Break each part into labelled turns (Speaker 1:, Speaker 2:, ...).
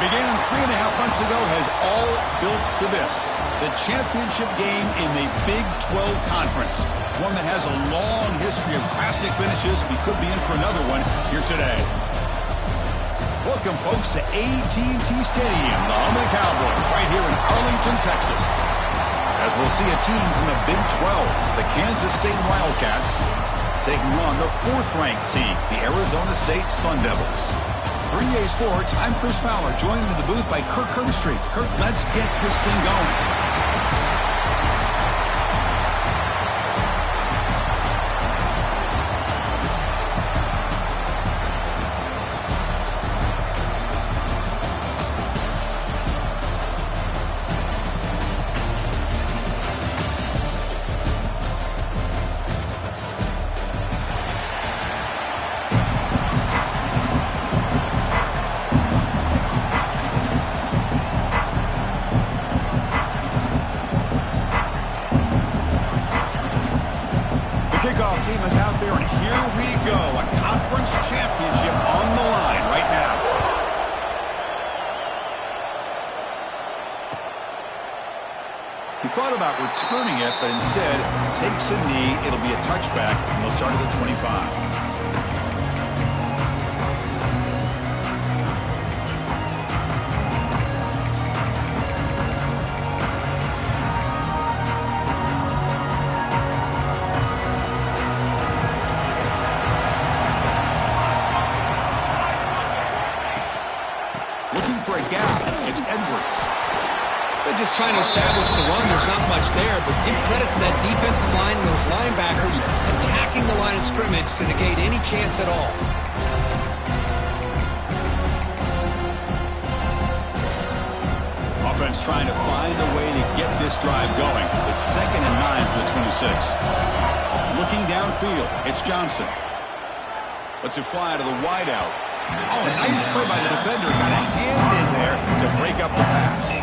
Speaker 1: Began 3.5 months ago has all built to this. The championship game in the Big 12 Conference. One that has a long history of classic finishes. We could be in for another one here today. Welcome, folks, to AT&T Stadium, the home of the Cowboys, right here in Arlington, Texas. As we'll see a team from the Big 12, the Kansas State Wildcats, taking on the 4th-ranked team, the Arizona State Sun Devils. For EA Sports, I'm Chris Fowler, joined in the booth by Kirk Herbstreit. Kirk, let's get this thing going. Team is out there, and here we go. A conference championship on the line right now. He thought about returning it, but instead takes a knee. It'll be a touchback, and they'll start at the 25. For a gap, it's Edwards.
Speaker 2: They're just trying to establish the run. There's not much there, but give credit to that defensive line and those linebackers attacking the line of scrimmage to negate any chance at all.
Speaker 1: Offense trying to find a way to get this drive going. It's 2nd and 9 for the 26. Looking downfield, it's Johnson. Lets it fly to the wideout. Oh, nice play by the defender. Got a hand in there to break up the pass.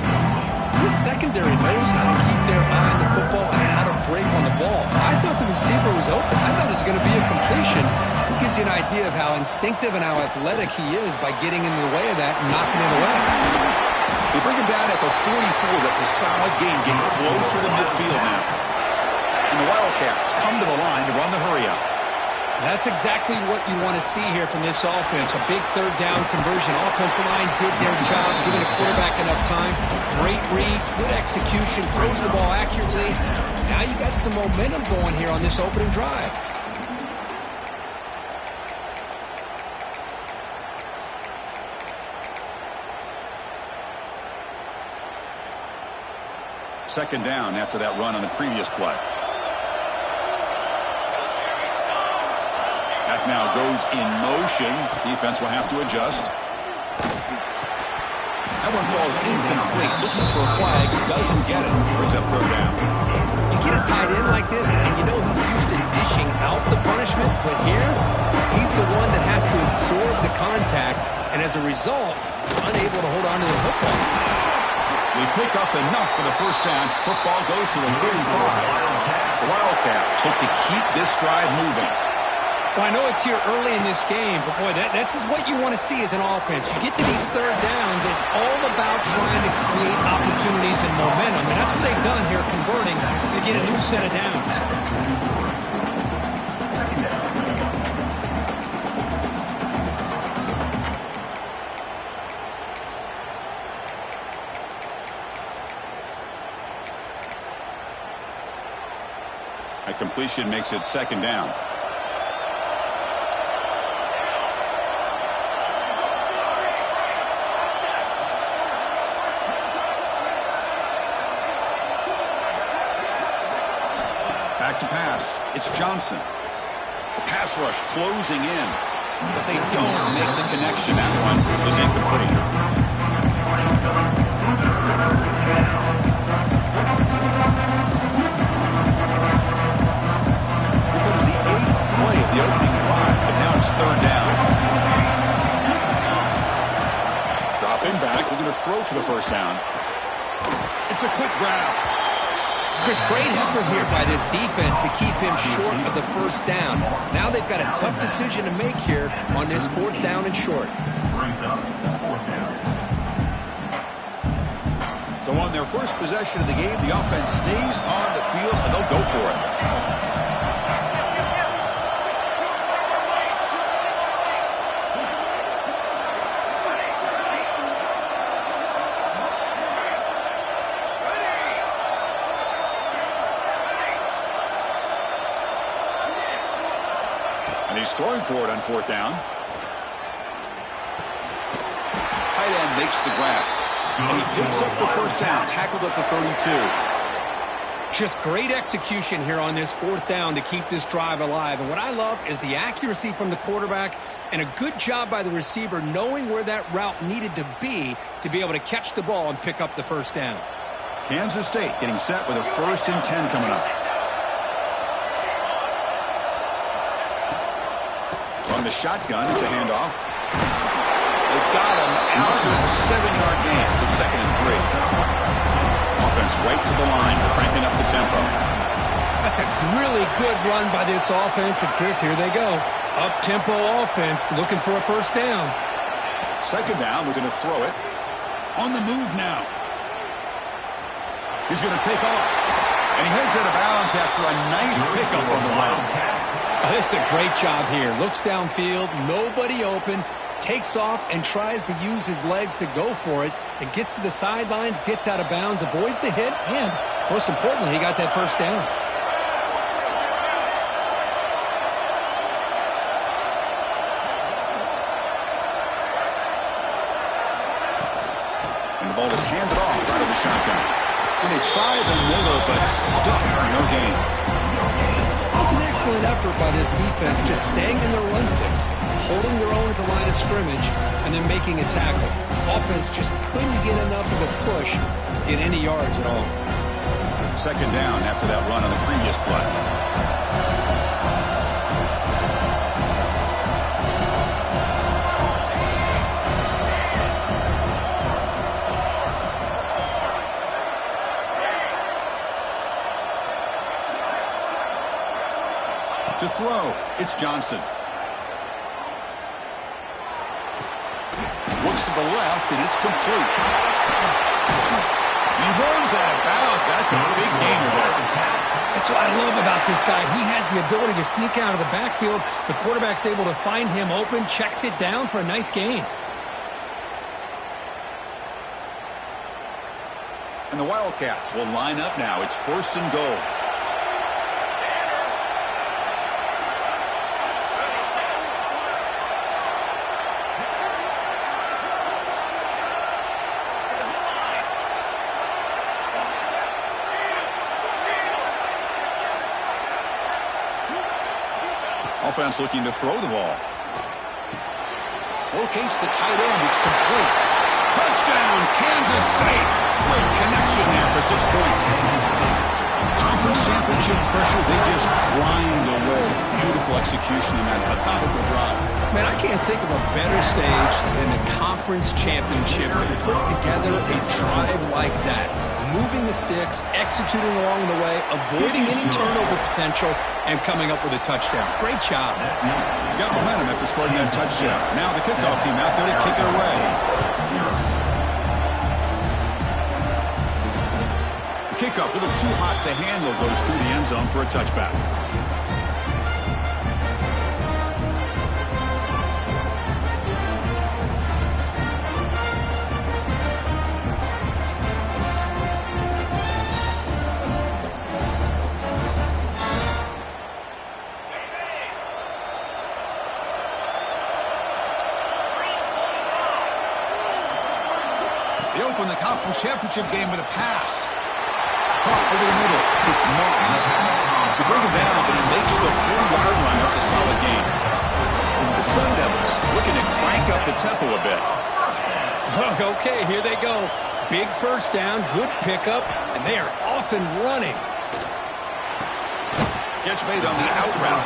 Speaker 2: This secondary knows how to keep their eye on the football and how to break on the ball. I thought the receiver was open. I thought it was going to be a completion. It gives you an idea of how instinctive and how athletic he is by getting in the way of that and knocking it away.
Speaker 1: They bring him down at the 44. That's a solid game, getting closer to midfield now. And the Wildcats come to the line to run the hurry-up.
Speaker 2: That's exactly what you want to see here from this offense. A big 3rd down conversion. Offensive line did their job, giving the quarterback enough time. Great read, good execution, throws the ball accurately. Now you got some momentum going here on this opening drive.
Speaker 1: Second down after that run on the previous play. That now goes in motion. Defense will have to adjust. That one falls incomplete. Looking for a flag. Doesn't get it. Brings up 3rd down.
Speaker 2: You get a tight end like this, and you know he's used to dishing out the punishment. But here, he's the one that has to absorb the contact. And as a result, he's unable to hold on to the football.
Speaker 1: We pick up enough for the first down. Football goes to the 35. The Wildcats look to keep this drive moving.
Speaker 2: Well, I know it's here early in this game, but boy, this is what you want to see as an offense. You get to these 3rd downs, it's all about trying to create opportunities and momentum, and that's what they've done here, converting to get a new set of downs.
Speaker 1: A complete completion makes it second down. Back to pass. It's Johnson. The pass rush closing in, but they don't make the connection. That one is incomplete. Here comes the 8th play of the opening drive, but now it's third down. Dropping back, looking to throw for the first down. It's a quick grab.
Speaker 2: Chris, great effort here by this defense to keep him short of the first down. Now they've got a tough decision to make here on this 4th down and short.
Speaker 1: So on their first possession of the game, the offense stays on the field, and they'll go for it. And he's throwing for it on 4th down. Tight end makes the grab. And he picks up the first down, tackled at the 32.
Speaker 2: Just great execution here on this 4th down to keep this drive alive. And what I love is the accuracy from the quarterback and a good job by the receiver knowing where that route needed to be able to catch the ball and pick up the first down.
Speaker 1: Kansas State getting set with a 1st and 10 coming up. From the shotgun, it's a handoff. They've got him after a 7-yard gain, so 2nd and 3. Offense right to the line, cranking up the tempo.
Speaker 2: That's a really good run by this offense. And Chris, here they go. Up-tempo offense looking for a first down.
Speaker 1: 2nd down, we're going to throw it. On the move now. He's going to take off. And he heads out of bounds after a nice pickup on the run.
Speaker 2: Oh, this is a great job here. Looks downfield, nobody open. Takes off and tries to use his legs to go for it. It gets to the sidelines, gets out of bounds, avoids the hit, and most importantly, he got that first down.
Speaker 1: And the ball is handed off out of the shotgun. And they try the middle, but stuck for no gain.
Speaker 2: It was an excellent effort by this defense, just staying in their run fix, holding their own at the line of scrimmage, and then making a tackle. Offense just couldn't get enough of a push to get any yards at all.
Speaker 1: 2nd down after that run on the previous play. To throw, it's Johnson. Looks to the left, and it's complete. He runs out of bounds. That's a big gainer there.
Speaker 2: That's what I love about this guy. He has the ability to sneak out of the backfield. The quarterback's able to find him open, checks it down for a nice gain.
Speaker 1: And the Wildcats will line up now. It's 1st and goal. Offense looking to throw the ball. Locates the tight end. It's complete. Touchdown, Kansas State. Great connection there for 6 points. Conference championship pressure, they just grind away. Beautiful execution in that methodical drive.
Speaker 2: Man, I can't think of a better stage than the conference championship to put together a drive like that. Moving the sticks, executing along the way, avoiding any turnover potential, and coming up with a touchdown. Great job.
Speaker 1: Got momentum after scoring that touchdown. Now the kickoff team out there to kick it away. The kickoff, a little too hot to handle, goes through the end zone for a touchback. conference championship game with a pass. Caught over the middle. It's Moss. You bring him down, but he makes the 4-yard line. That's a solid game. The Sun Devils looking to crank up the tempo a bit.
Speaker 2: Okay, here they go. Big first down, good pickup, and they are off and running.
Speaker 1: Catch made on the out route.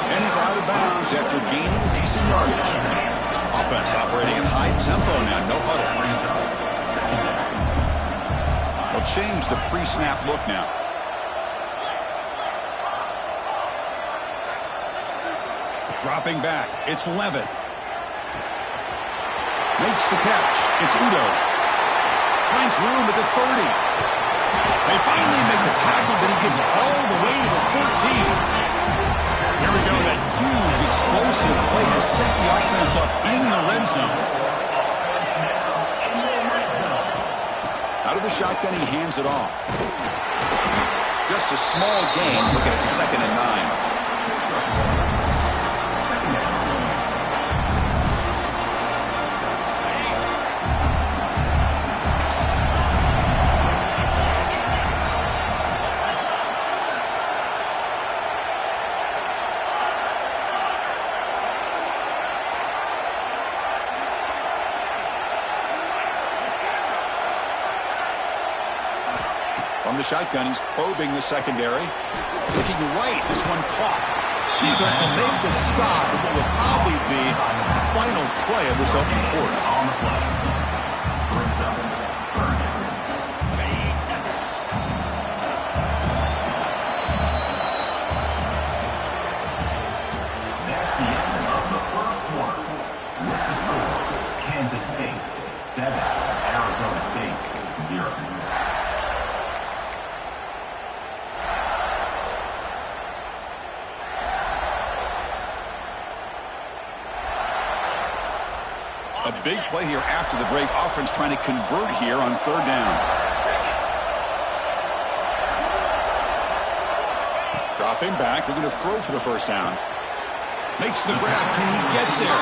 Speaker 1: And he's out of bounds after gaining decent yardage. Offense operating in high tempo now, no huddle. They'll change the pre-snap look now. Dropping back, it's Levitt. Makes the catch. It's Udo. Finds room at the 30. They finally make the tackle, but he gets all the way to the 14. Here we go. That huge, explosive play has set the offense up in the red zone. Out of the shotgun, he hands it off. Just a small gain. Looking at 2nd and 9. From the shotgun, he's probing the secondary. Looking right, this one caught. Defense will make the stop, and what will probably be the final play of this opening quarter. On the play. Brings up that's the end of the first quarter. With the score, Kansas State 7, Arizona State 0. A big play here after the break. Offense trying to convert here on 3rd down. Dropping back. They're going to throw for the first down. Makes the grab. Can he get there?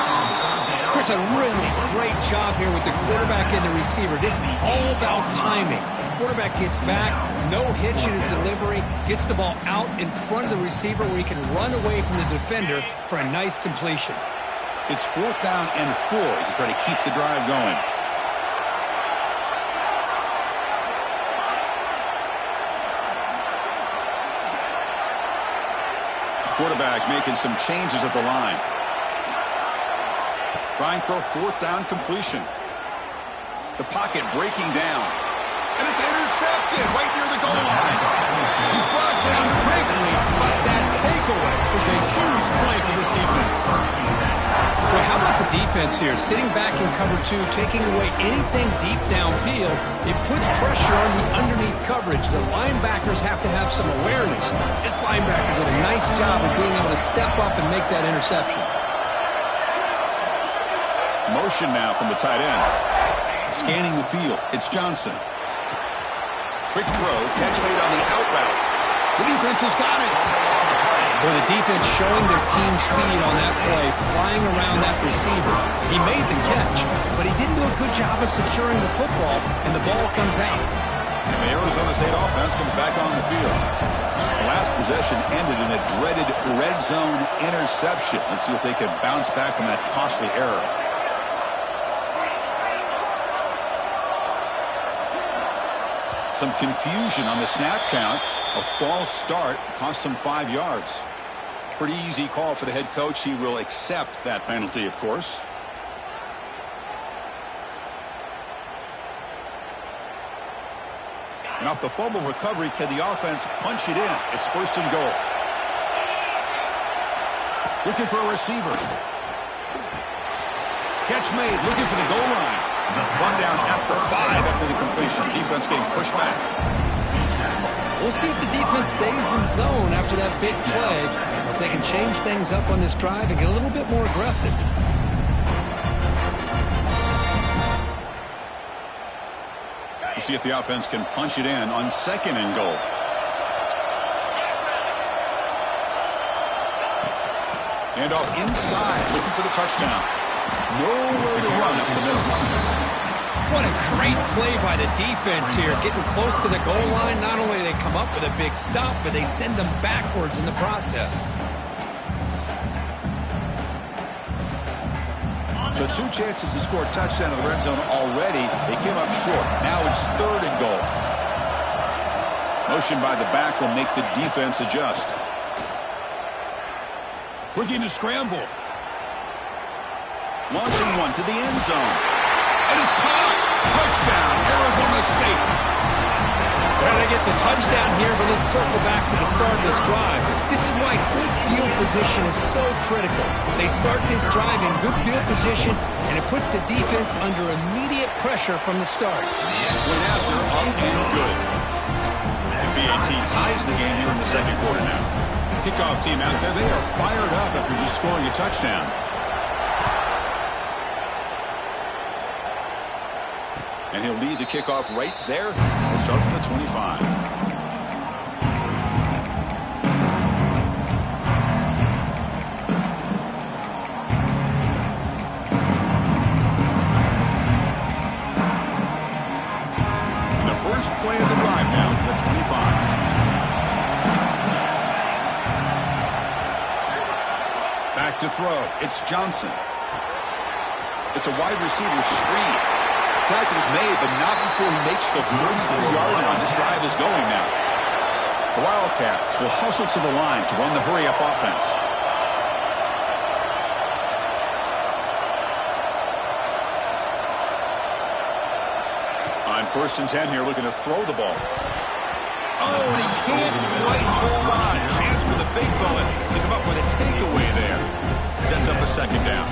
Speaker 2: Chris, a really great job here with the quarterback and the receiver. This is all about timing. Quarterback gets back, no hitch in his delivery, gets the ball out in front of the receiver where he can run away from the defender for a nice completion.
Speaker 1: It's 4th down and 4 as they try to keep the drive going. Quarterback making some changes at the line. Trying for a 4th down completion. The pocket breaking down. And it's intercepted right near the goal line. He's brought down quickly, but that takeaway is a huge play for this defense.
Speaker 2: Well, how about the defense here? Sitting back in cover 2, taking away anything deep downfield. It puts pressure on the underneath coverage. The linebackers have to have some awareness. This linebacker did a nice job of being able to step up and make that interception.
Speaker 1: Motion now from the tight end. Scanning the field. It's Johnson. Quick throw. Catch made on the out route. The defense has got it.
Speaker 2: Well, the defense showing their team speed on that play, flying around that receiver. He made the catch, but he didn't do a good job of securing the football, and the ball comes out.
Speaker 1: And the Arizona State offense comes back on the field. The last possession ended in a dreaded red zone interception. Let's see if they can bounce back from that costly error. Some confusion on the snap count. A false start cost them 5 yards. Pretty easy call for the head coach. He will accept that penalty, of course. And off the fumble recovery, can the offense punch it in? It's 1st and goal. Looking for a receiver. Catch made, looking for the goal line. Run down at the 5 after the completion. Defense getting pushed back.
Speaker 2: We'll see if the defense stays in zone after that big play, or if they can change things up on this drive and get a little bit more aggressive.
Speaker 1: We'll see if the offense can punch it in on 2nd and goal. And off inside, looking for the touchdown. Nowhere to run up the middle.
Speaker 2: What a great play by the defense here. Getting close to the goal line, not only do they come up with a big stop, but they send them backwards in the process.
Speaker 1: So 2 chances to score a touchdown in the red zone already. They came up short. Now it's 3rd and goal. Motion by the back will make the defense adjust. Looking to scramble. Launching one to the end zone. And it's caught. Touchdown, Arizona State.
Speaker 2: Well, they get the touchdown here, but let's circle back to the start of this drive. This is why good field position is so critical. They start this drive in good field position, and it puts the defense under immediate pressure from the start.
Speaker 1: Went after, up and good. And BAT ties the game here in the 2nd quarter now. Kickoff team out there, they are fired up after just scoring a touchdown. And he'll lead the kickoff right there. We'll start from the 25. And the first play of the drive now from the 25. Back to throw. It's Johnson. It's a wide receiver screen. Tackle's made, but not before he makes the 43-yard line. This drive is going now. The Wildcats will hustle to the line to run the hurry-up offense. On 1st and 10 here, looking to throw the ball. Oh, and he can't quite hold on. Chance for the big fella to come up with a takeaway there. Sets up a 2nd down.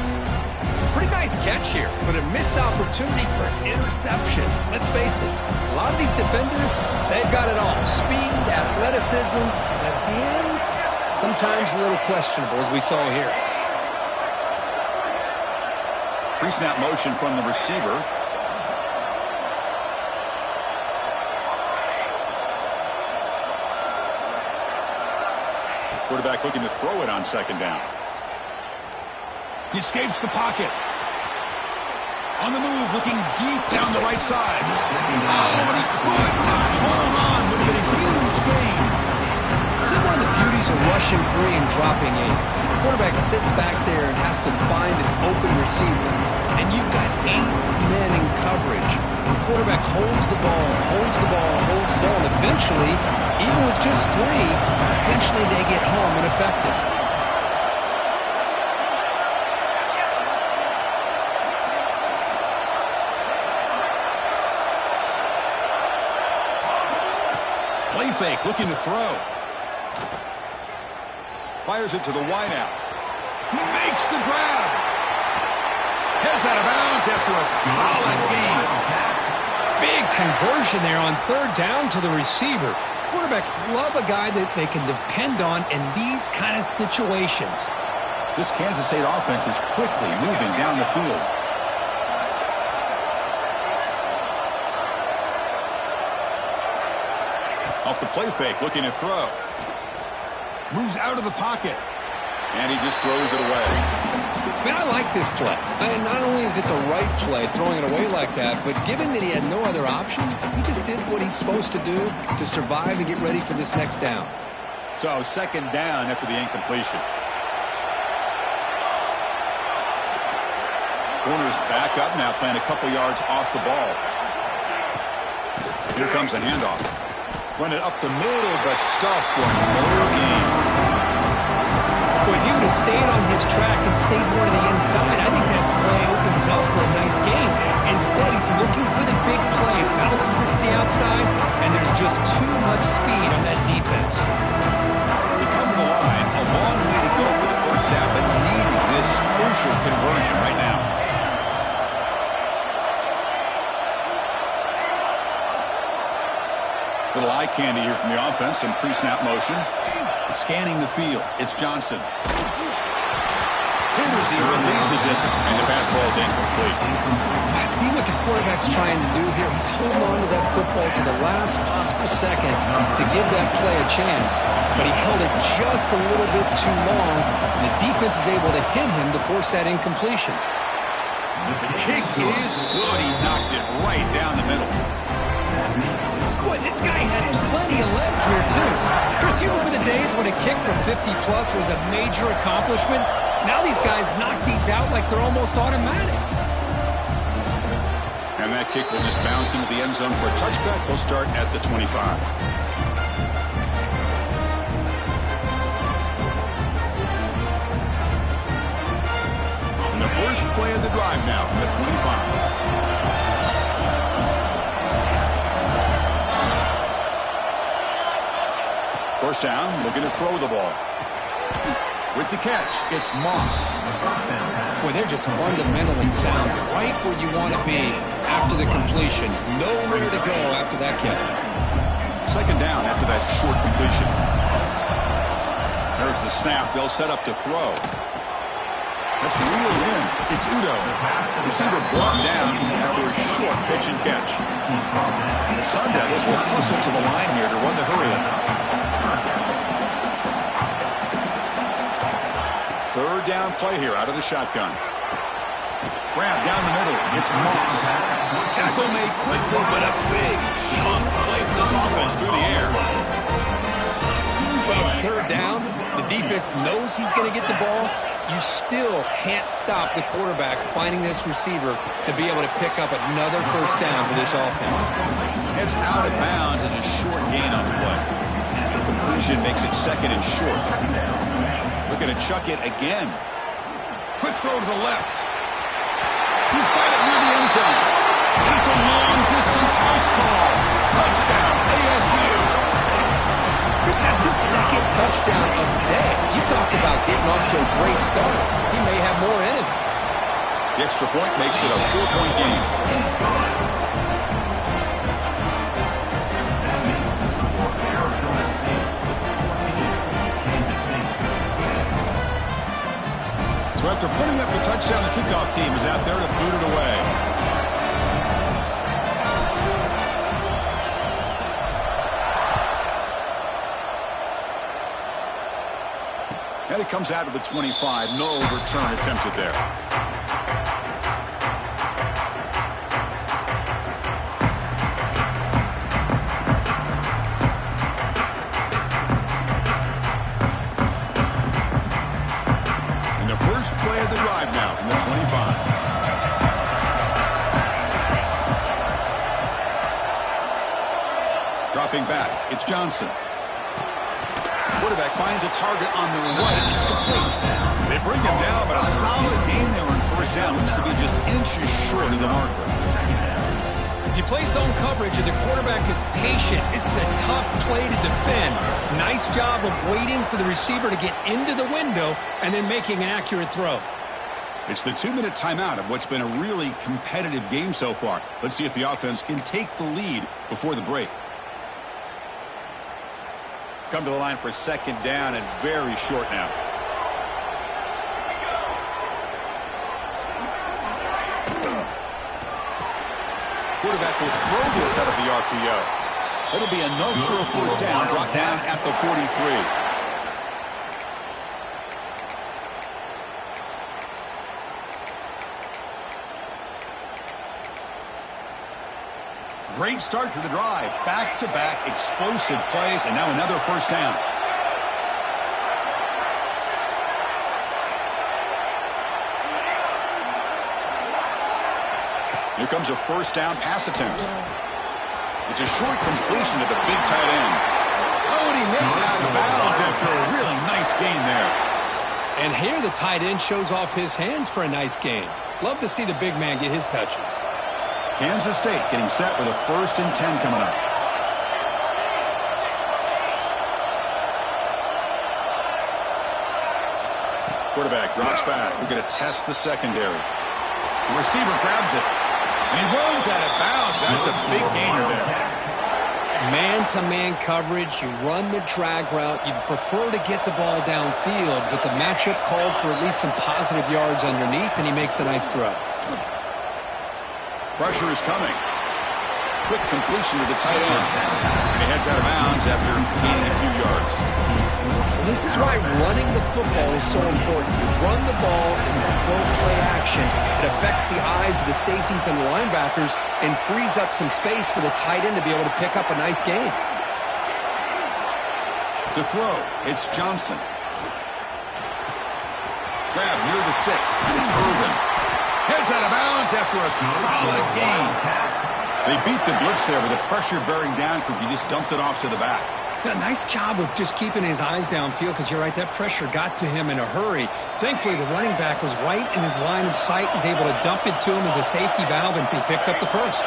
Speaker 2: Pretty nice catch here, but a missed opportunity for interception. Let's face it, a lot of these defenders, they've got it all. Speed, athleticism, but hands, sometimes a little questionable, as we saw here.
Speaker 1: Pre-snap motion from the receiver. Quarterback looking to throw it on 2nd down. He escapes the pocket. On the move, looking deep down the right side. Oh, but he could not hold on. Would have been a huge gain.
Speaker 2: This is one of the beauties of rushing 3 and dropping 8. The quarterback sits back there and has to find an open receiver. And you've got 8 men in coverage. The quarterback holds the ball, holds the ball, holds the ball, and eventually, even with just 3, eventually they get home and effective.
Speaker 1: Play fake, looking to throw. Fires it to the wideout. He makes the grab. Heads out of bounds after a solid gain.
Speaker 2: Big conversion there on 3rd down to the receiver. Quarterbacks love a guy that they can depend on in these kind of situations.
Speaker 1: This Kansas State offense is quickly moving down the field. Off the play fake, looking to throw. Moves out of the pocket. And he just throws it away.
Speaker 2: Man, I like this play. And not only is it the right play, throwing it away like that, but given that he had no other option, he just did what he's supposed to do to survive and get ready for this next down.
Speaker 1: So 2nd down after the incompletion. Corners back up now, playing a couple yards off the ball. Here comes a handoff. Run it up the middle, but stuff for no gain.
Speaker 2: Well, if he would have stayed on his track and stayed more to the inside, I think that play opens up for a nice gain. Instead, he's looking for the big play, bounces it to the outside, and there's just too much speed on that defense.
Speaker 1: They come to the line, a long way to go for the first half, but needing this crucial conversion right now. Little eye candy here from the offense, some pre-snap motion. Scanning the field, it's Johnson. Here as he releases it, and the pass ball is incomplete.
Speaker 2: I see what the quarterback's trying to do here. He's holding on to that football to the last possible second to give that play a chance, but he held it just a little bit too long, and the defense is able to hit him to force that incompletion.
Speaker 1: The kick is good. He knocked it right down the middle.
Speaker 2: Boy, this guy had plenty of leg here, too. Chris, you remember the days when a kick from 50-plus was a major accomplishment? Now these guys knock these out like they're almost automatic.
Speaker 1: And that kick will just bounce into the end zone for a touchback. We'll start at the 25. And the first play of the drive now from the 25. First down, looking to throw the ball. With the catch, it's Moss.
Speaker 2: Boy, they're just fundamentally sound, right where you want to be after the completion. Nowhere to go after that catch.
Speaker 1: Second down after that short completion. There's the snap. They'll set up to throw. That's reeled in. It's Udo. Receiver brought down after a short pitch and catch. The Sun Devils will hustle to the line here to run the hurry. Third down play here out of the shotgun. Grab down the middle. It's Moss. Tackle made quickly, but a big chunk play for this offense through the air.
Speaker 2: Well, it's third down. The defense knows he's going to get the ball. You still can't stop the quarterback finding this receiver to be able to pick up another first down for this offense.
Speaker 1: It's out of bounds as a short gain on the play. The completion makes it second and short. Looking to chuck it again. Quick throw to the left. He's got it near the end zone. And it's a long-distance house call. Touchdown, ASU.
Speaker 2: Chris, that's his second touchdown of the day. You talk about getting off to a great start. He may have more in him.
Speaker 1: The extra point makes it a 4-point game. So after putting up a touchdown, the kickoff team is out there to boot it away. And it comes out of the 25. No return attempted there. First play of the drive now from the 25. Dropping back, it's Johnson. Quarterback finds a target on the right. It's complete. They bring him down, but a solid gain there on first down. Looks to be just inches short of the marker.
Speaker 2: If you play zone coverage and the quarterback is patient, this is a tough play to defend. Nice job of waiting for the receiver to get into the window and then making an accurate throw.
Speaker 1: It's the 2-minute timeout of what's been a really competitive game so far. Let's see if the offense can take the lead before the break. Come to the line for second down and very short now. Quarterback will throw this out of the RPO. It'll be enough for a first down, brought down at the 43. Great start to the drive. Back-to-back explosive plays, and now another first down. Here comes a first down pass attempt. It's a short completion to the big tight end. Oh, and he hits it out of bounds after a really nice gain there.
Speaker 2: And here the tight end shows off his hands for a nice gain. Love to see the big man get his touches.
Speaker 1: Kansas State getting set with a 1st and 10 coming up. Quarterback drops back. We're going to test the secondary. The receiver grabs it. And he runs out of bounds. That's a big gainer there.
Speaker 2: Man-to-man coverage, you run the drag route. You'd prefer to get the ball downfield, but the matchup called for at least some positive yards underneath, and he makes a nice throw.
Speaker 1: Pressure is coming. quick completion to the tight end. And he heads out of bounds after gaining a few yards.
Speaker 2: This is why running the football is so important. You run the ball, and if you go play action, it affects the eyes of the safeties and the linebackers and frees up some space for the tight end to be able to pick up a nice gain.
Speaker 1: To throw, it's Johnson. Grab near the sticks. It's Irvin. Heads out of bounds after a solid gain. They beat the blitz there with a pressure bearing down group. He just dumped it off to the back.
Speaker 2: Yeah, nice job of just keeping his eyes downfield, because you're right, that pressure got to him in a hurry. Thankfully, the running back was right in his line of sight. He's able to dump it to him as a safety valve, and he picked up the first.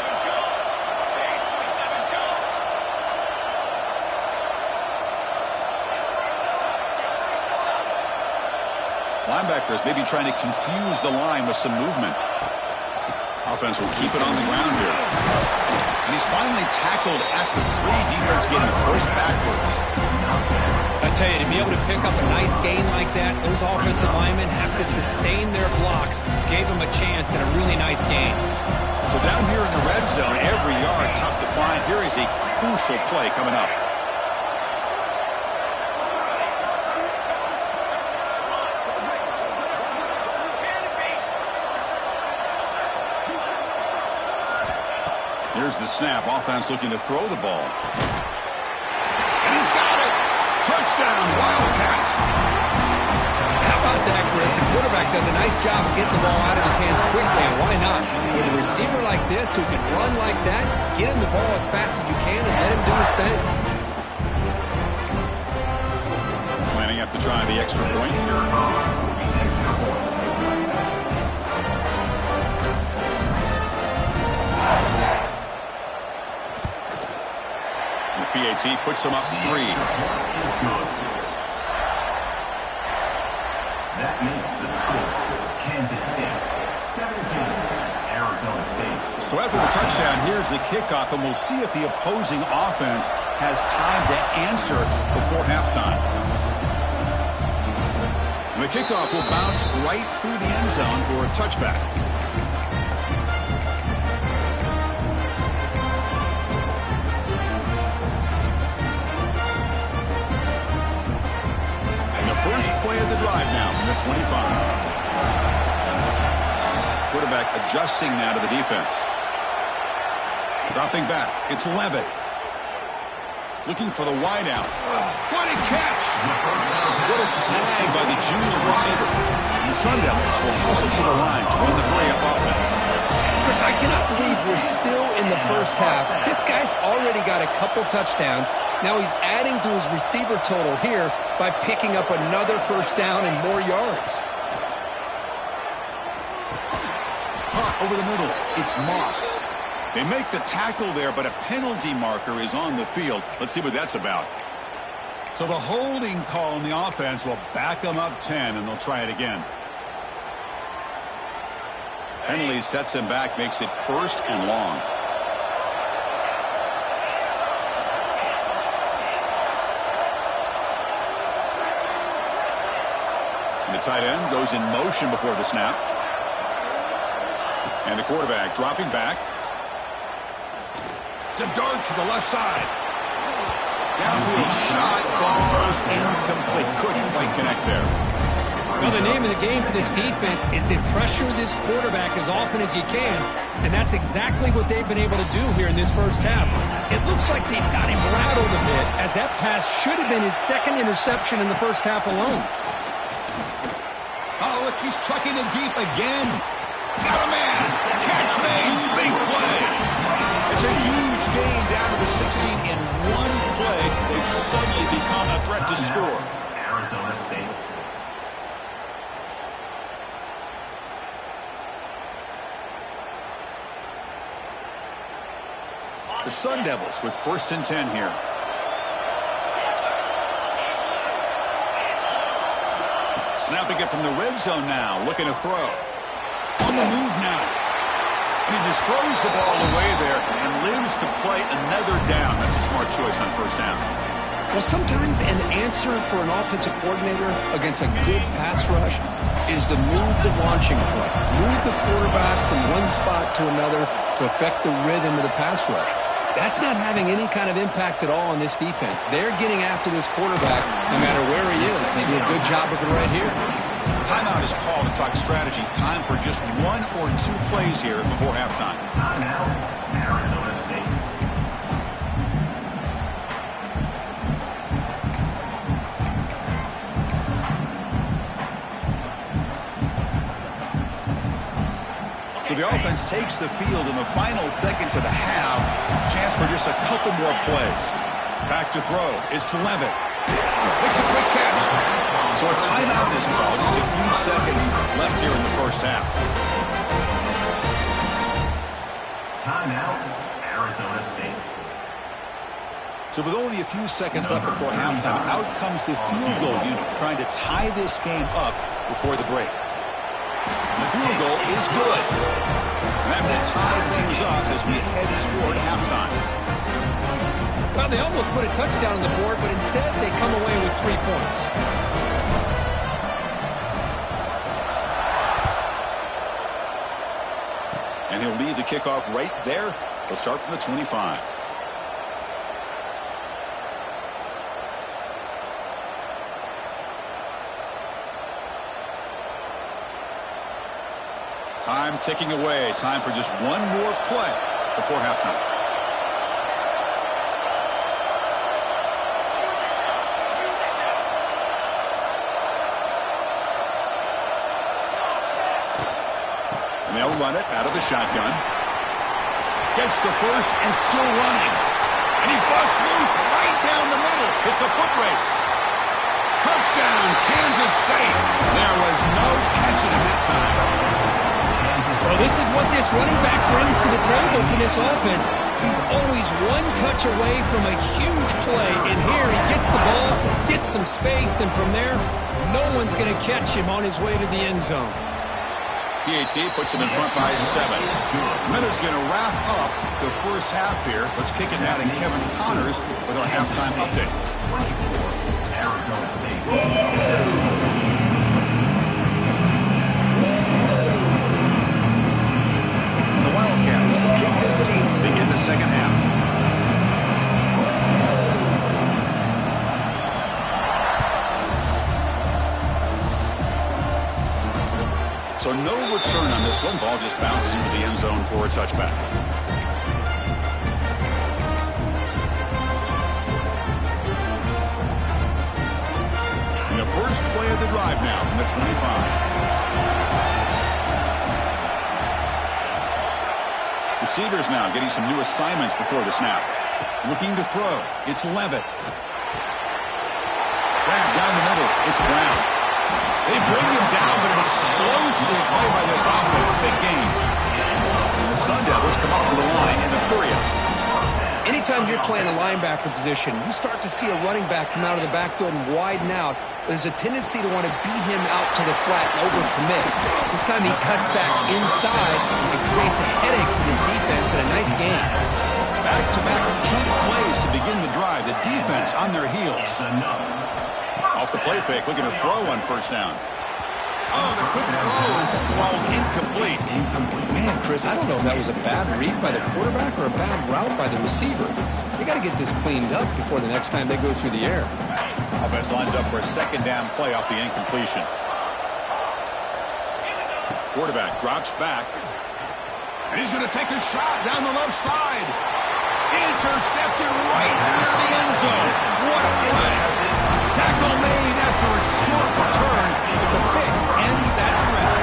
Speaker 1: Linebackers maybe trying to confuse the line with some movement. Offense will keep it on the ground here. And he's finally tackled at the 3. Defense getting pushed backwards.
Speaker 2: I tell you, to be able to pick up a nice gain like that, those offensive linemen have to sustain their blocks. Gave him a chance and a really nice gain.
Speaker 1: So down here in the red zone, every yard tough to find. Here is a crucial play coming up. Here's the snap. Offense looking to throw the ball. And he's got it. Touchdown, Wildcats.
Speaker 2: How about that, Chris? The quarterback does a nice job of getting the ball out of his hands quickly, and why not? With a receiver like this who can run like that, get him the ball as fast as you can and let him do his thing.
Speaker 1: Planning up to try the extra point. PAT puts him up 3.
Speaker 3: That makes the score Kansas State 17, Arizona State.
Speaker 1: So after the touchdown, here's the kickoff, and we'll see if the opposing offense has time to answer before halftime. And the kickoff will bounce right through the end zone for a touchback. First play of the drive now from the 25. Quarterback adjusting now to the defense. Dropping back. It's Levitt. Looking for the wideout. What a catch! What a snag by the junior receiver. And the Sun Devils will hustle to the line to run the hurry-up offense.
Speaker 2: Chris, I cannot believe we're still in the first half. This guy's already got a couple touchdowns. Now he's adding to his receiver total here by picking up another first down and more yards.
Speaker 1: Over the middle, it's Moss. They make the tackle there, but a penalty marker is on the field. Let's see what that's about. So the holding call on the offense will back them up 10, and they'll try it again. Penalty sets him back, makes it first and long. And the tight end goes in motion before the snap. And the quarterback dropping back. To dart to the left side. Downfield shot falls incomplete. Couldn't quite connect there.
Speaker 2: Well, the name of the game for this defense is to pressure this quarterback as often as you can, and that's exactly what they've been able to do here in this first half. It looks like they've got him rattled a bit, as that pass should have been his second interception in the first half alone.
Speaker 1: Oh, look, he's trucking it deep again. Got a man. Catch made. Big play. It's a huge gain down to the 16 in one play. They've suddenly become a threat to score.
Speaker 3: Arizona State.
Speaker 1: The Sun Devils with 1st and 10 here. Snapping it from the red zone now. Looking to throw. On the move now. And he just throws the ball away there and lives to play another down. That's a smart choice on first down.
Speaker 2: Well, sometimes an answer for an offensive coordinator against a good pass rush is to move the launching point. Move the quarterback from one spot to another to affect the rhythm of the pass rush. That's not having any kind of impact at all on this defense. They're getting after this quarterback no matter where he is. They do a good job of it right here.
Speaker 1: Timeout is called to talk strategy. Time for just 1 or 2 plays here before halftime.
Speaker 3: Timeout, Arizona State.
Speaker 1: So the offense takes the field in the final seconds of the half. Chance for just a couple more plays. Back to throw. It's Levitt. Makes a quick catch. So a timeout is called. Just a few seconds left here in the first half.
Speaker 3: Timeout, Arizona State.
Speaker 1: So with only a few seconds left before halftime, out comes the field goal unit, trying to tie this game up before the break. The field goal is good. And that will tie things up as we head toward halftime.
Speaker 2: Well, they almost put a touchdown on the board, but instead they come away with 3 points.
Speaker 1: And he'll lead the kickoff right there. They'll start from the 25. Time ticking away. Time for just 1 more play before halftime. And they'll run it out of the shotgun. Gets the first and still running. And he busts loose right down the middle. It's a foot race. Touchdown, Kansas State. There was no catching him that time.
Speaker 2: Well, this is what this running back brings to the table for this offense. He's always 1 touch away from a huge play. And here he gets the ball, gets some space, and from there, no one's going to catch him on his way to the end zone.
Speaker 1: PAT puts him in front by 7. Minutes going to wrap up the first half here. Let's kick it now to Kevin Connors with our halftime update.
Speaker 3: 24, Arizona State.
Speaker 1: The Wildcats kick this team to begin the second half. So no return on this one. Ball just bounces into the end zone for a touchback. And the first play of the drive now from the 25. Receivers now getting some new assignments before the snap. Looking to throw. It's Levitt. Grab down the middle. It's Brown. They bring him down, but an explosive play by this offense. Big game. The Sun Devils come up to the line in the hurry up.
Speaker 2: Anytime you're playing a linebacker position, you start to see a running back come out of the backfield and widen out. There's a tendency to want to beat him out to the flat and overcommit. This time he cuts back inside and creates a headache for this defense and a nice gain.
Speaker 1: Back-to-back cheap plays to begin the drive. The defense on their heels. Off the play fake, looking to throw on first down. Oh, the quick throw falls incomplete.
Speaker 2: Man, Chris, I don't know if that was a bad read by the quarterback or a bad route by the receiver. They got to get this cleaned up before the next time they go through the air.
Speaker 1: Offense lines up for a second down play off the incompletion. Quarterback drops back. And he's going to take a shot down the left side. Intercepted right near the end zone. What a play. Tackle made after a short return, but the pick ends that drive.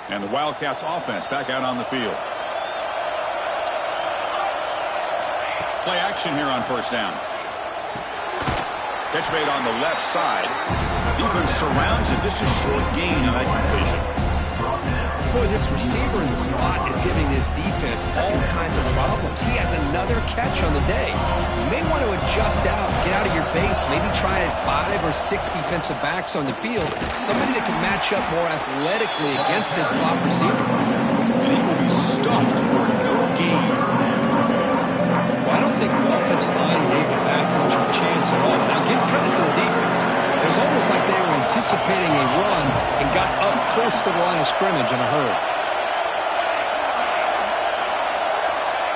Speaker 1: And the Wildcats offense back out on the field. Play action here on first down. Catch made on the left side. Defense surrounds him. Just a short gain on that completion.
Speaker 2: Boy, this receiver in the slot is giving this defense all kinds of problems. He has enough another catch on the day. You may want to adjust out, get out of your base, maybe try 5 or 6 defensive backs on the field, somebody that can match up more athletically against this slot receiver.
Speaker 1: And he will be stuffed for no gain.
Speaker 2: Well, I don't think the offensive line gave the back much of a chance at all. Now, give credit to the defense. It was almost like they were anticipating a run and got up close to the line of scrimmage in a hurry.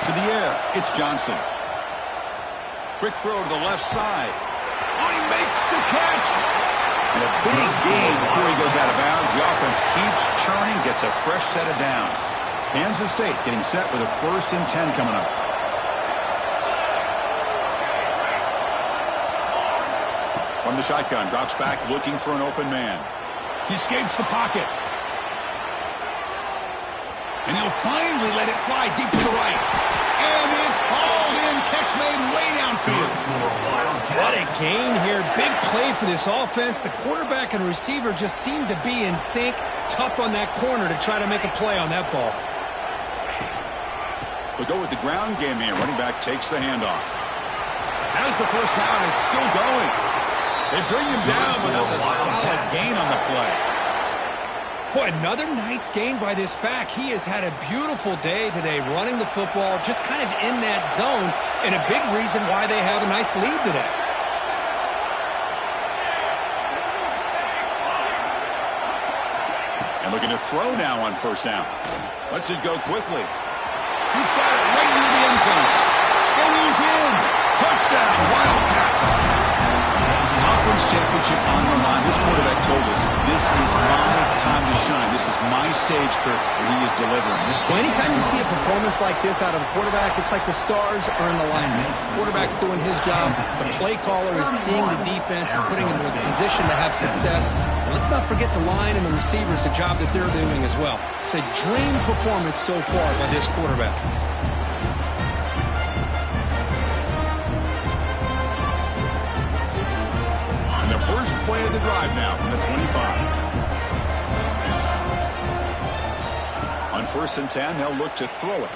Speaker 1: To the air, it's Johnson. Quick throw to the left side. Oh, he makes the catch! And a big gain before he goes out of bounds. The offense keeps churning, gets a fresh set of downs. Kansas State getting set with a 1st and 10 coming up. From the shotgun, drops back looking for an open man. He escapes the pocket. And he'll finally let it fly deep to the right. And it's hauled in, catch made way downfield.
Speaker 2: What a gain here. Big play for this offense. The quarterback and receiver just seem to be in sync. Tough on that corner to try to make a play on that ball.
Speaker 1: They'll go with the ground game here. Running back takes the handoff. As the first down is still going. They bring him down, but that's a solid gain on the play.
Speaker 2: Boy, another nice game by this back. He has had a beautiful day today running the football, just kind of in that zone, and a big reason why they have a nice lead today.
Speaker 1: And looking to throw now on 1st down. Lets it go quickly. He's got it right near the end zone. And he's in. Touchdown, Wildcats. Conference championship on the line. This quarterback told us, this is my time to shine. This is my stage, Kurt, and he is delivering.
Speaker 2: Well, anytime you see a performance like this out of a quarterback, it's like the stars are in alignment. The quarterback's doing his job. The play caller is seeing the defense and putting him in a position to have success. And let's not forget the line and the receivers, the job that they're doing as well. It's a dream performance so far by this quarterback.
Speaker 1: First play of the drive now from the 25. On 1st and 10, they'll look to throw it.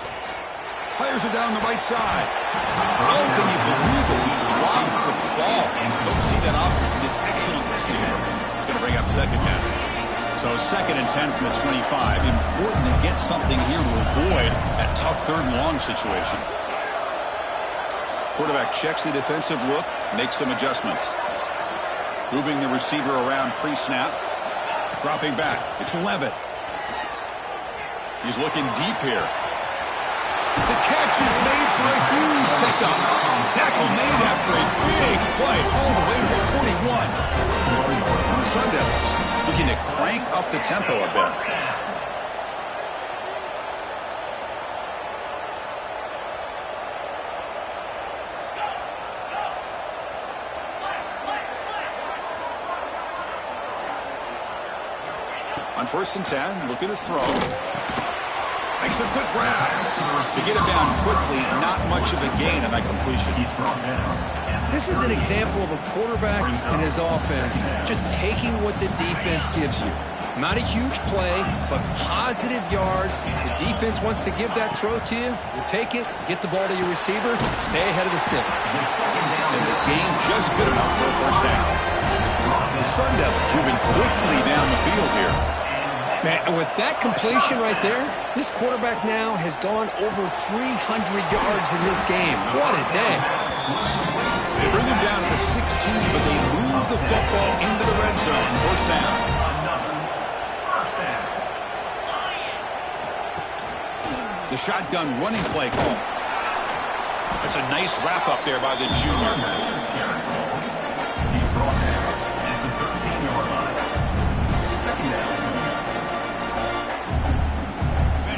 Speaker 1: Players are down the right side. Oh, can you believe it? He dropped the ball. Don't see that often from this excellent receiver. He's going to bring up 2nd down. So 2nd and 10 from the 25. Important to get something here to avoid that tough 3rd and long situation. Quarterback checks the defensive look, makes some adjustments. Moving the receiver around pre-snap. Dropping back. It's Levitt. He's looking deep here. The catch is made for a huge pickup. Tackle made after a big play all the way to the 41. The Sun Devils looking to crank up the tempo a bit. On 1st and 10, looking to throw. Makes a quick grab. To get him down quickly, not much of a gain on that completion.
Speaker 2: This is an example of a quarterback and his offense just taking what the defense gives you. Not a huge play, but positive yards. The defense wants to give that throw to you. You take it, get the ball to your receiver, stay ahead of the sticks.
Speaker 1: And the gain just good enough for a 1st down. The Sun Devils moving quickly down the field here.
Speaker 2: Man, with that completion right there, this quarterback now has gone over 300 yards in this game. What a day.
Speaker 1: They bring him down to the 16, but they move the football into the red zone. 1st down. The shotgun running play call. That's a nice wrap up there by the junior.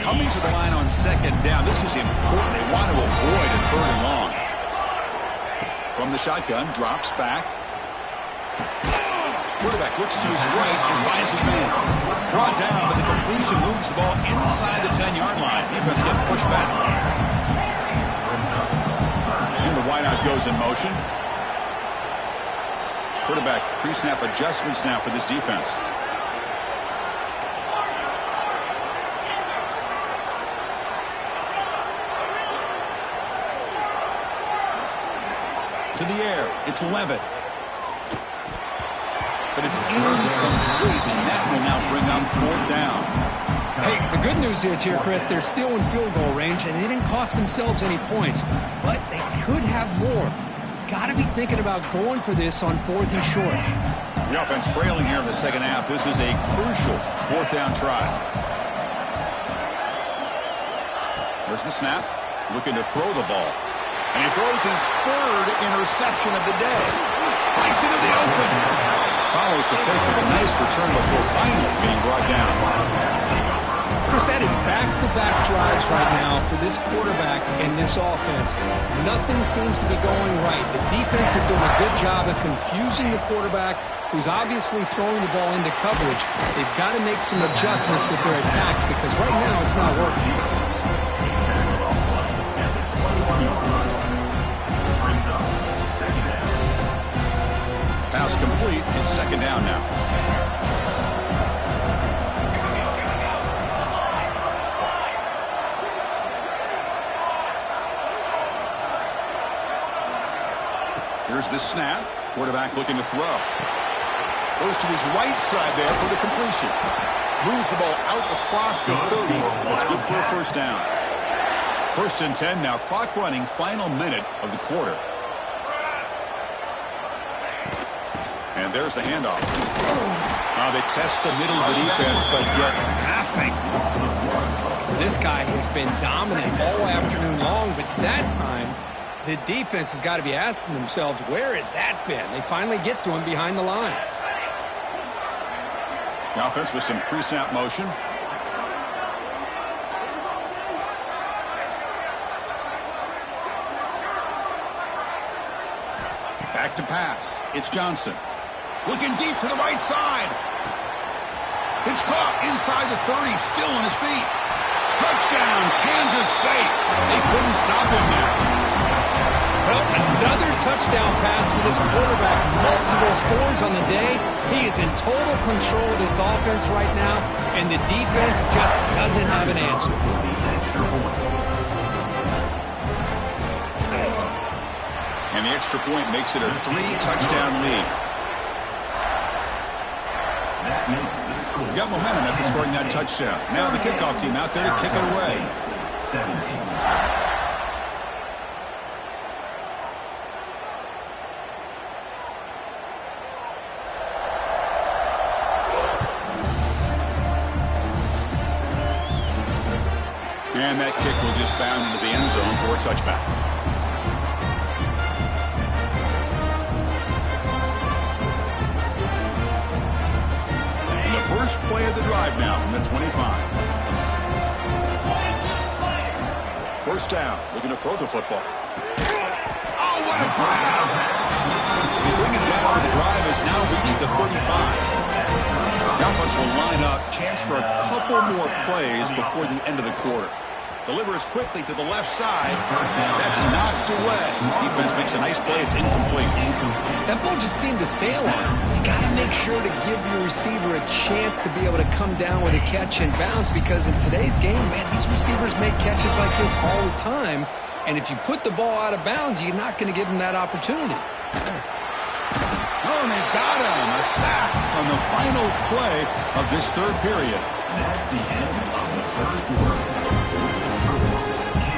Speaker 1: Coming to the line on 2nd down. This is important. They want to avoid a 3rd and long. From the shotgun, drops back. Quarterback looks to his right and finds his man. Brought down, but the completion moves the ball inside the 10-yard line. Defense getting pushed back. And the wideout goes in motion. Quarterback pre-snap adjustments now for this defense. To the air. It's Levitt. But it's incomplete, and that will now bring up 4th down.
Speaker 2: Hey, the good news is here, Chris, they're still in field goal range, and they didn't cost themselves any points. But they could have more. Got to be thinking about going for this on 4th and short.
Speaker 1: The offense trailing here in the second half. This is a crucial 4th down try. There's the snap. Looking to throw the ball. And he throws his 3rd interception of the day. Bites into the open. Follows the pick with a nice return before finally being brought down.
Speaker 2: Chris, that is back-to-back drives right now for this quarterback and this offense. Nothing seems to be going right. The defense is doing a good job of confusing the quarterback, who's obviously throwing the ball into coverage. They've got to make some adjustments with their attack because right now it's not working.
Speaker 1: Pass complete. It's 2nd down now. Here's the snap. Quarterback looking to throw. Goes to his right side there for the completion. Moves the ball out across the 30. That's good for a 1st down. 1st and 10 now. Clock running. Final minute of the quarter. And there's the handoff. Now they test the middle of the defense, but get nothing.
Speaker 2: This guy has been dominant all afternoon long, but that time, the defense has got to be asking themselves, where has that been? They finally get to him behind the line.
Speaker 1: The offense with some pre-snap motion. Back to pass. It's Johnson. Looking deep to the right side. It's caught inside the 30, still on his feet. Touchdown, Kansas State. They couldn't stop him there.
Speaker 2: Well, another touchdown pass for this quarterback. Multiple scores on the day. He is in total control of this offense right now, and the defense just doesn't have an answer.
Speaker 1: And the extra point makes it a 3-touchdown lead. We got momentum after scoring that touchdown. Now the kickoff team out there to kick it away.
Speaker 3: 17.
Speaker 1: And that kick will just bound into the end zone for a touchback. And the first play of the drive now from the 25. 1st down, looking to throw the football. Oh, what a grab! They bring it down, but the drive has now reached the 35. The offense will line up, chance for a couple more plays before the end of the quarter. Delivers quickly to the left side. That's knocked away. Defense makes a nice play. It's incomplete.
Speaker 2: That ball just seemed to sail on him. You got to make sure to give your receiver a chance to be able to come down with a catch and bounce, because in today's game, man, these receivers make catches like this all the time. And if you put the ball out of bounds, you're not going to give them that opportunity.
Speaker 1: Oh, and they've got him. A sack on the final play of this 3rd period.
Speaker 3: That's the end of the 3rd quarter.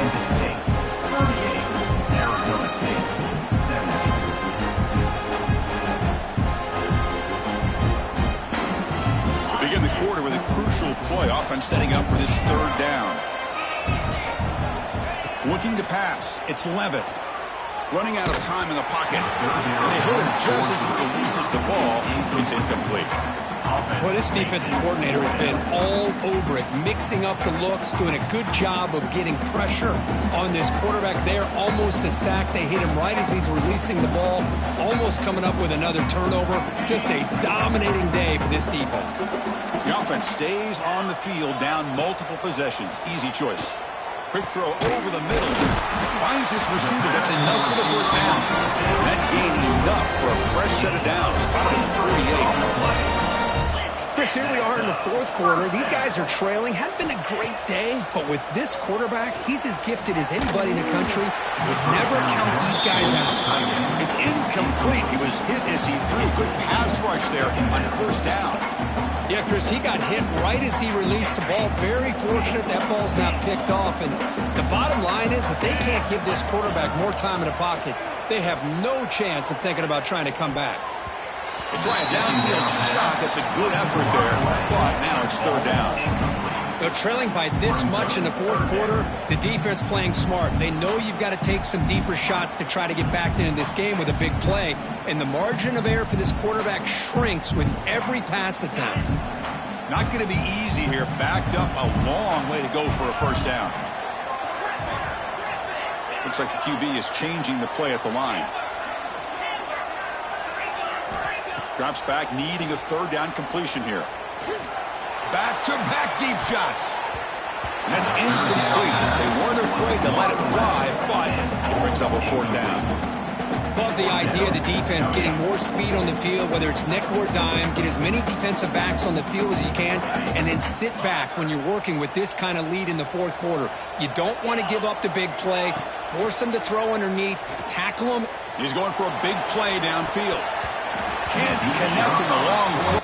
Speaker 3: Kansas State 38, Arizona State 17.
Speaker 1: We begin the quarter with a crucial play. Offense setting up for this 3rd down. Looking to pass. It's Levitt. Running out of time in the pocket. And they hit him just as he releases the ball. It's incomplete.
Speaker 2: Well, this defensive coordinator has been all over it, mixing up the looks, doing a good job of getting pressure on this quarterback there. Almost a sack. They hit him right as he's releasing the ball, almost coming up with another turnover. Just a dominating day for this defense.
Speaker 1: The offense stays on the field, down multiple possessions. Easy choice. Quick throw over the middle. Finds his receiver. That's enough for the 1st down. That gain enough for a fresh set of downs. Spotted at the 38.
Speaker 2: Chris, here we are in the fourth quarter. These guys are trailing. Hadn't been a great day, but with this quarterback, he's as gifted as anybody in the country. You'd never count these guys out.
Speaker 1: It's incomplete. He was hit as he threw. Good pass rush there on first down.
Speaker 2: Yeah, Chris, he got hit right as he released the ball. Very fortunate that ball's not picked off. And the bottom line is that they can't give this quarterback more time in the pocket. They have no chance of thinking about trying to come back.
Speaker 1: They try a downfield shot. That's a good effort there. But now it's third down.
Speaker 2: They're trailing by this much in the fourth quarter. The defense playing smart. They know you've got to take some deeper shots to try to get back into this game with a big play. And the margin of error for this quarterback shrinks with every pass attempt.
Speaker 1: Not going to be easy here. Backed up a long way to go for a first down. Looks like the QB is changing the play at the line. Drops back, needing a third down completion here. Back-to-back deep shots. And that's incomplete. They weren't afraid to let it fly, but it brings up a fourth down.
Speaker 2: Love the idea of the defense getting more speed on the field, whether it's nickel or dime, get as many defensive backs on the field as you can, and then sit back when you're working with this kind of lead in the fourth quarter. You don't want to give up the big play, force them to throw underneath, tackle them.
Speaker 1: He's going for a big play downfield. Can't connect in the long throw.